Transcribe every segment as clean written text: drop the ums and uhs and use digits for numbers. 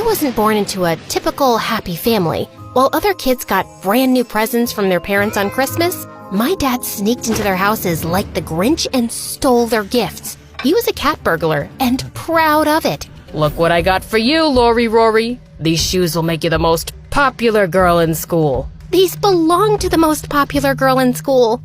I wasn't born into a typical happy family. While other kids got brand new presents from their parents on Christmas, my dad sneaked into their houses like the Grinch and stole their gifts. He was a cat burglar and proud of it. Look what I got for you, Lori Rory. These shoes will make you the most popular girl in school. These belong to the most popular girl in school.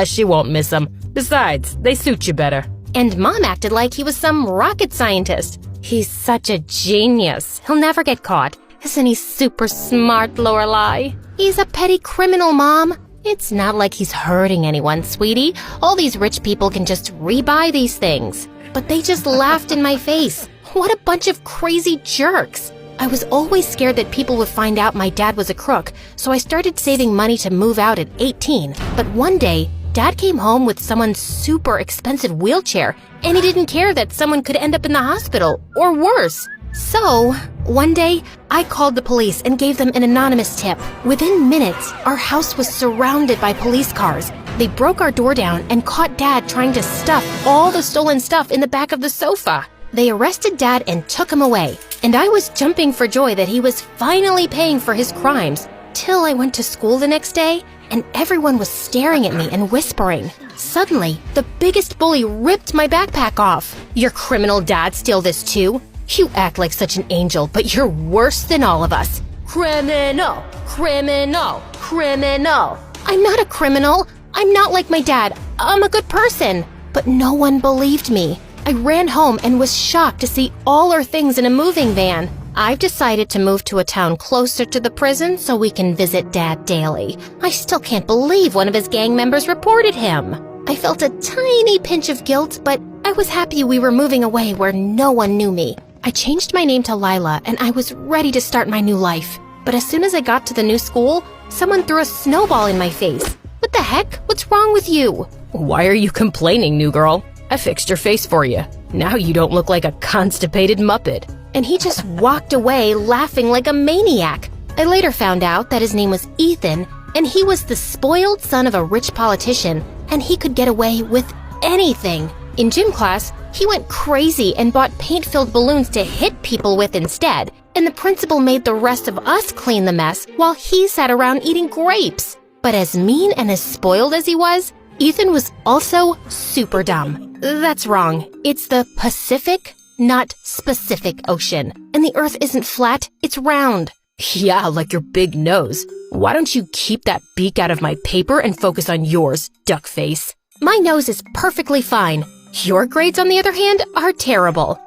She won't miss them. Besides, they suit you better. And Mom acted like he was some rocket scientist. He's such a genius. He'll never get caught. Isn't he super smart, Lorelai? He's a petty criminal, Mom. It's not like he's hurting anyone, sweetie. All these rich people can just rebuy these things. But they just laughed in my face. What a bunch of crazy jerks. I was always scared that people would find out my dad was a crook, so I started saving money to move out at 18. But one day, Dad came home with someone's super expensive wheelchair, and he didn't care that someone could end up in the hospital, or worse. So, one day, I called the police and gave them an anonymous tip. Within minutes, our house was surrounded by police cars. They broke our door down and caught Dad trying to stuff all the stolen stuff in the back of the sofa. They arrested Dad and took him away, and I was jumping for joy that he was finally paying for his crimes, till I went to school the next day, and everyone was staring at me and whispering. Suddenly, the biggest bully ripped my backpack off. Your criminal dad steal this too? You act like such an angel, but you're worse than all of us. Criminal, criminal, criminal. I'm not a criminal. I'm not like my dad. I'm a good person. But no one believed me. I ran home and was shocked to see all our things in a moving van. I've decided to move to a town closer to the prison so we can visit Dad daily. I still can't believe one of his gang members reported him. I felt a tiny pinch of guilt, but I was happy we were moving away where no one knew me. I changed my name to Lila, and I was ready to start my new life. But as soon as I got to the new school, someone threw a snowball in my face. What the heck? What's wrong with you? Why are you complaining, new girl? I fixed your face for you. Now you don't look like a constipated Muppet. And he just walked away laughing like a maniac. I later found out that his name was Ethan, and he was the spoiled son of a rich politician, and he could get away with anything. In gym class, he went crazy and bought paint-filled balloons to hit people with instead, and the principal made the rest of us clean the mess while he sat around eating grapes. But as mean and as spoiled as he was, Ethan was also super dumb. That's wrong. It's the Pacific, not specific ocean. And the Earth isn't flat, it's round. Yeah, like your big nose. Why don't you keep that beak out of my paper and focus on yours, duck face? My nose is perfectly fine. Your grades, on the other hand, are terrible.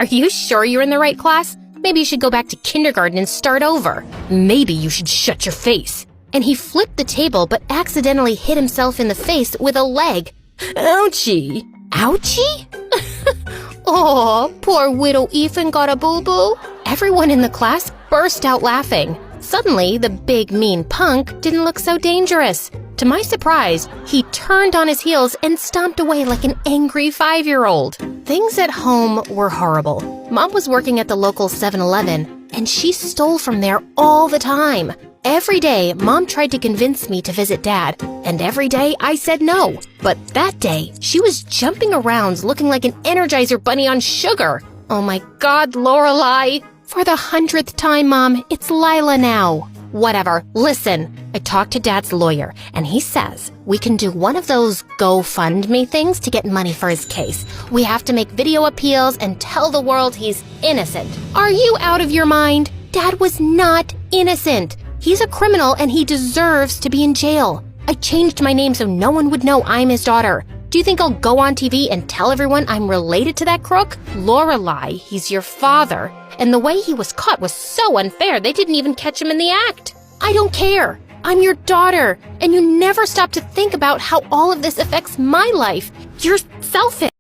Are you sure you're in the right class? Maybe you should go back to kindergarten and start over. Maybe you should shut your face. And he flipped the table but accidentally hit himself in the face with a leg. Ouchie. Ouchie? Oh, poor widow Ethan got a boo-boo. Everyone in the class burst out laughing. Suddenly, the big mean punk didn't look so dangerous. To my surprise, he turned on his heels and stomped away like an angry 5-year-old. Things at home were horrible. Mom was working at the local 7-Eleven, and she stole from there all the time. Every day, Mom tried to convince me to visit Dad, and every day I said no. But that day, she was jumping around looking like an Energizer bunny on sugar. Oh my God, Lorelai. For the 100th time, Mom, it's Lila now. Whatever, listen. I talked to Dad's lawyer, and he says we can do one of those GoFundMe things to get money for his case. We have to make video appeals and tell the world he's innocent. Are you out of your mind? Dad was not innocent. He's a criminal and he deserves to be in jail. I changed my name so no one would know I'm his daughter. Do you think I'll go on TV and tell everyone I'm related to that crook? Lorelai, he's your father. And the way he was caught was so unfair they didn't even catch him in the act. I don't care. I'm your daughter. And you never stop to think about how all of this affects my life. You're selfish.